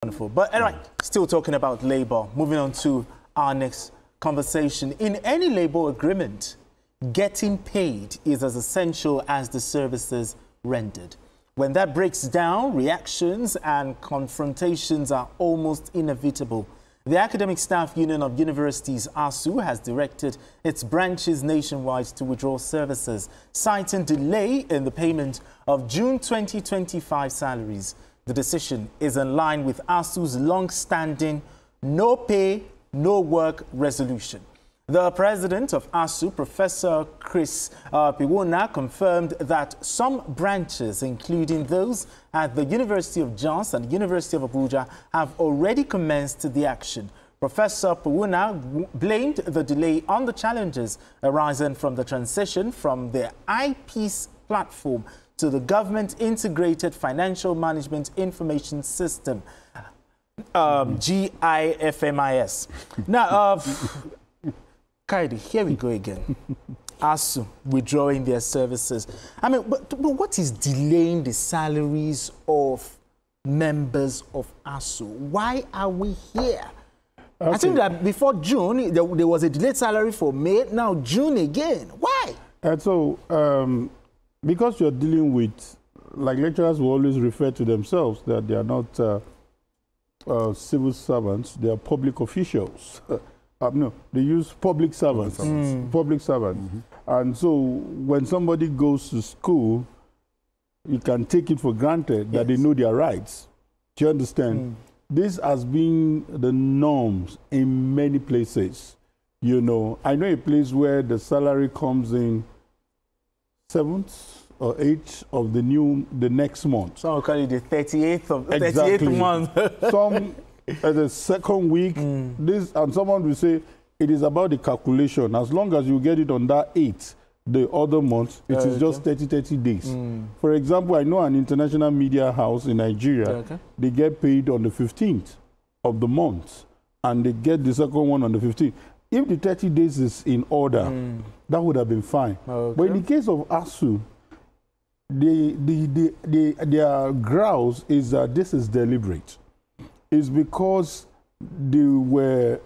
Wonderful. But anyway, still talking about labor. Moving on to our next conversation. In any labor agreement, getting paid is as essential as the services rendered. When that breaks down, reactions and confrontations are almost inevitable. The Academic Staff Union of Universities, ASUU, has directed its branches nationwide to withdraw services, citing delay in the payment of June 2025 salaries. The decision is in line with ASUU's long-standing no pay, no work resolution. The president of ASUU, Professor Chris Piwona, confirmed that some branches, including those at the University of Jos and the University of Abuja, have already commenced the action. Professor Piwona blamed the delay on the challenges arising from the transition from the eyepiece platform to the Government Integrated Financial Management Information System, GIFMIS. Now, Kaidi, here we go again. ASUU withdrawing their services. I mean, but what is delaying the salaries of members of ASUU? Why are we here? Okay. I think that before June, there was a delayed salary for May, now June again. Why? And so, because you're dealing with, like lecturers will always refer to themselves, that they are not civil servants, they are public officials. No, they use public servants. Public servants. And so when somebody goes to school, you can take it for granted that they know their rights. Do you understand? This has been the norms in many places. You know, I know a place where the salary comes in 7th or 8th of the next month. Some will call it the 38th of the exactly. 38th month. Some the second week, this, and someone will say it is about the calculation. As long as you get it on that 8th, the other month, it is just 30 days. For example, I know an international media house in Nigeria, they get paid on the 15th of the month, and they get the second one on the 15th. If the 30 days is in order, that would have been fine. But in the case of ASUU, their grouse is that this is deliberate. It's because they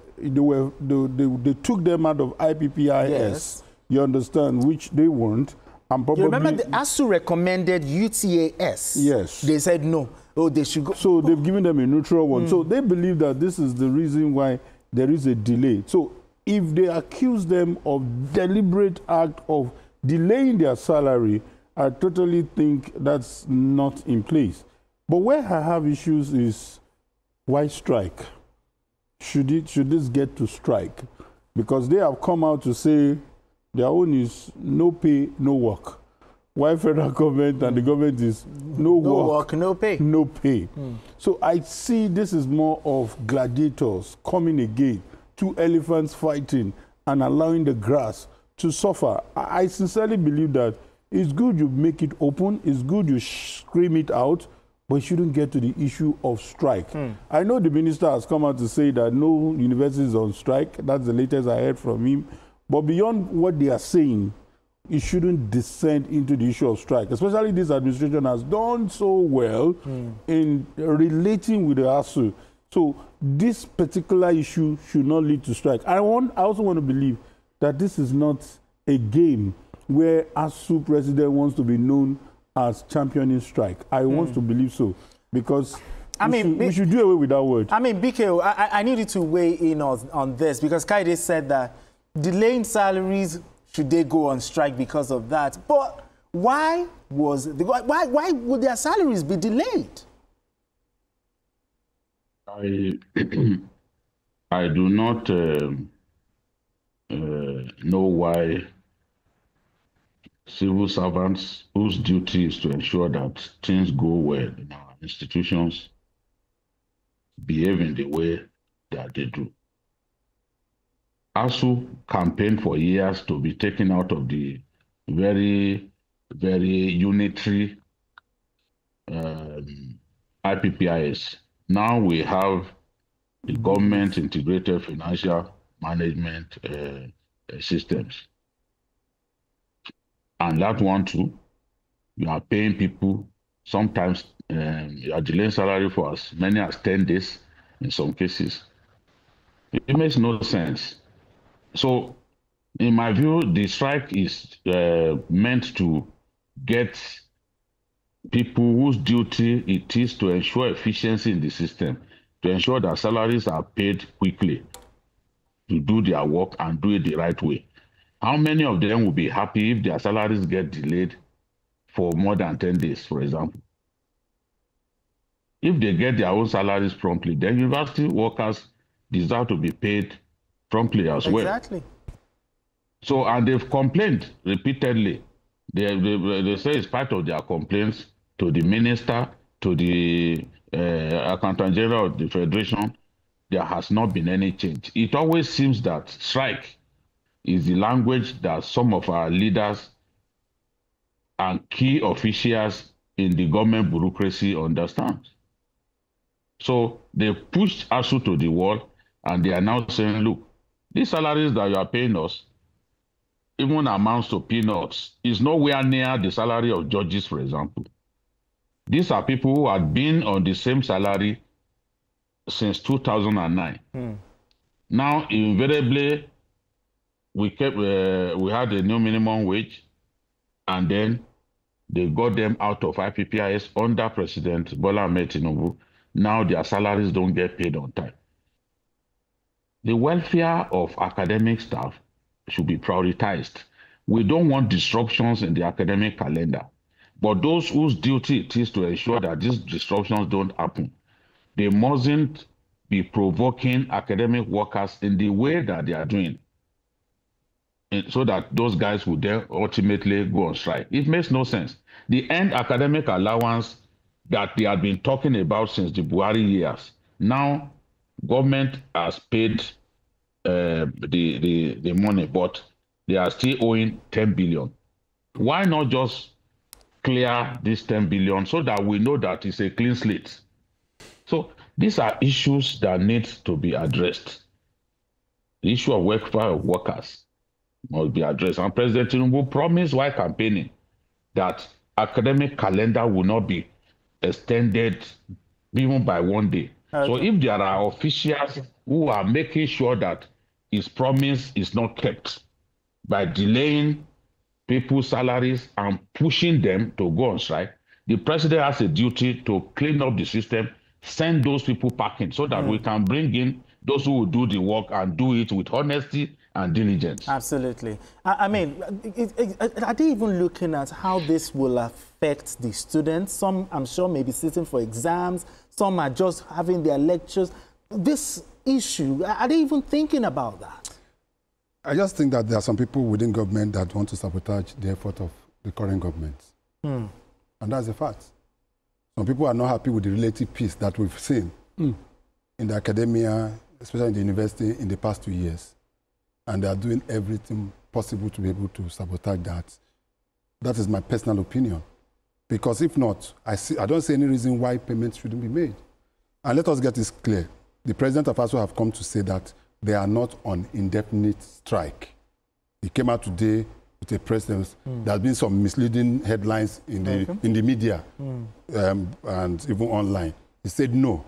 took them out of IPPIS, you understand, which they weren't. And probably, you remember the ASUU recommended UTAS? Yes. They said no. Oh, they should go. So they've given them a neutral one. So they believe that this is the reason why there is a delay. So if they accuse them of deliberate act of delaying their salary, I totally think that's not in place. But where I have issues is, why strike? Should this get to strike? Because they have come out to say their own is no pay, no work. Why federal government and the government is no work, no pay. No pay. So I see this is more of gladiators coming again, two elephants fighting and allowing the grass to suffer. I sincerely believe that it's good you make it open, it's good you scream it out, but it shouldn't get to the issue of strike. I know the minister has come out to say that no university is on strike. That's the latest I heard from him. But beyond what they are saying, it shouldn't descend into the issue of strike. Especially this administration has done so well in relating with the ASUU. So this particular issue should not lead to strike. I also want to believe that this is not a game where ASUU president wants to be known as championing strike. I want to believe so, because we should do away with that word. I mean, BK, I need you to weigh in on this, because Kaide said that delaying salaries, should they go on strike because of that? But why would their salaries be delayed? I do not know why civil servants whose duty is to ensure that things go well in our institutions behave in the way that they do. ASUU campaigned for years to be taken out of the very, very unitary IPPIS. Now we have the government integrated financial management systems. And that one too, you are paying people Sometimes you are delaying salary for as many as 10 days in some cases. It makes no sense. So, in my view, the strike is meant to get people whose duty it is to ensure efficiency in the system, to ensure that salaries are paid quickly, to do their work and do it the right way. How many of them will be happy if their salaries get delayed for more than 10 days, for example? If they get their own salaries promptly, then university workers deserve to be paid promptly as well. Exactly. So, and they've complained repeatedly. They say it's part of their complaints to the minister, to the accountant general of the federation. There has not been any change. It always seems that strike is the language that some of our leaders and key officials in the government bureaucracy understand. So they pushed ASUU to the wall, and they are now saying, look, these salaries that you are paying us, even amounts to peanuts, is nowhere near the salary of judges, for example. These are people who had been on the same salary since 2009. Now, invariably, we had a new minimum wage, and then they got them out of IPPIS under President Bola Ahmed Tinubu. Now their salaries don't get paid on time. The welfare of academic staff should be prioritized. We don't want disruptions in the academic calendar, but those whose duty it is to ensure that these disruptions don't happen, they mustn't be provoking academic workers in the way that they are doing, so that those guys would then ultimately go on strike. It makes no sense. The end academic allowance that they had been talking about since the Buhari years, now government has paid the money, but they are still owing 10 billion. Why not just clear this 10 billion so that we know that it's a clean slate? So these are issues that need to be addressed. The issue of welfare of workers must be addressed. And President Tinubu promised while campaigning that academic calendar will not be extended even by 1 day. Okay. So if there are officials who are making sure that his promise is not kept by delaying people's salaries and pushing them to go on strike, the president has a duty to clean up the system, send those people packing so that we can bring in those who will do the work and do it with honesty and diligence. Absolutely. I mean, are they even looking at how this will affect the students? Some, I'm sure, may be sitting for exams. Some are just having their lectures. This issue, are they even thinking about that? I just think that there are some people within government that want to sabotage the effort of the current government. And that's a fact. Some people are not happy with the relative peace that we've seen in the academia, especially in the university, in the past 2 years. And they are doing everything possible to be able to sabotage that. That is my personal opinion. Because if not, I don't see any reason why payments shouldn't be made. And let us get this clear. The president of ASUU have come to say that they are not on indefinite strike. He came out today with a press release. There have been some misleading headlines in the media and even online. He said, no,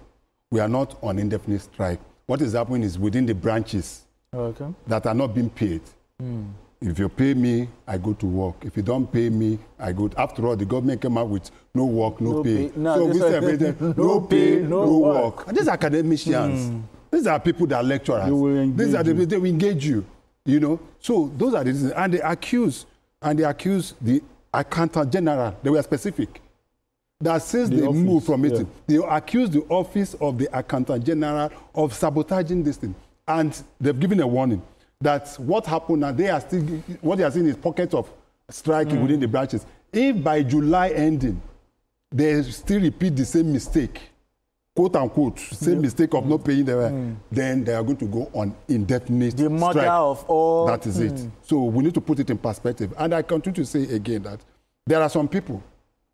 we are not on indefinite strike. What is happening is within the branches that are not being paid. If you pay me, I go to work. If you don't pay me, I go. After all, the government came out with no work, no pay. So we said, no pay, no work. And these are academicians. These are people that are lecturers. These are the people that will engage you. You know, so those are the reasons. And they accuse the accountant general. They were specific. That since they moved from it, they accuse the office of the accountant general of sabotaging this thing. And they've given a warning that what happened now, they are still, what they are seeing is pockets of striking within the branches. If by July ending, they still repeat the same mistake, quote unquote, same mistake of not paying them, then they are going to go on indefinite strike. The mother of all. That is it. So we need to put it in perspective. And I continue to say again that there are some people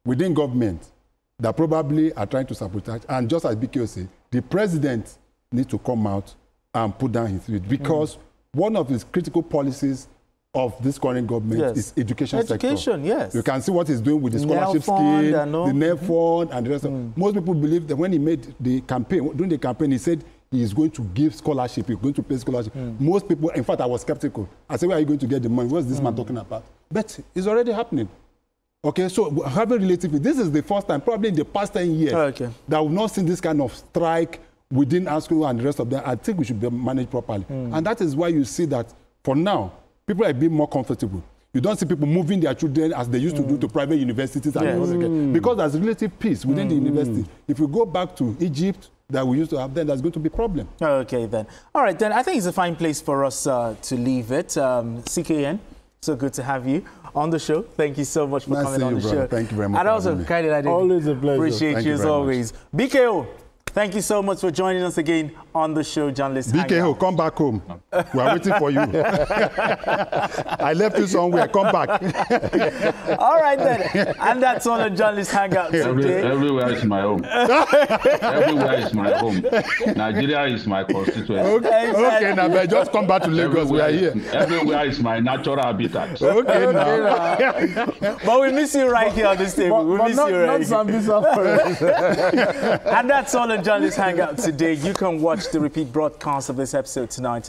within government that probably are trying to sabotage. And just as BKO said, the president needs to come out and put down his feet, because one of his critical policies of this current government is education sector. Education, yes. You can see what he's doing with the scholarship scheme, the NEF fund, and the rest of. Most people believe that when he made the campaign, during the campaign, he said he is going to give scholarship, he's going to pay scholarship. Most people, in fact, I was skeptical. I said, where are you going to get the money? What's this man talking about? But it's already happening. Okay, so having relatively, this is the first time, probably in the past 10 years, that we've not seen this kind of strike within ASUU and the rest of them. I think we should be managed properly. And that is why you see that, for now, people are being more comfortable. You don't see people moving their children as they used to do to private universities. And because there's relative peace within the university. If we go back to Egypt that we used to have, then there's going to be a problem. Okay, then. All right, then I think it's a fine place for us to leave it. CKN, so good to have you on the show. Thank you so much for coming on the show. Thank you very much. And also, always a pleasure. Appreciate you as always. BKO, thank you so much for joining us again on the show, Journalist BKO, Hangout. come back home. We are waiting for you. I left you somewhere. Come back. All right, then. And that's all the Journalist Hangout today. Everywhere is my home. Everywhere is my home. Nigeria is my constituency. Okay, now but just come back to Lagos. We are here. Everywhere is my natural habitat. Okay, now. But we miss you right here on this table. We miss you right here. And that's all the Journalist Hangout today. You can watch the repeat broadcast of this episode tonight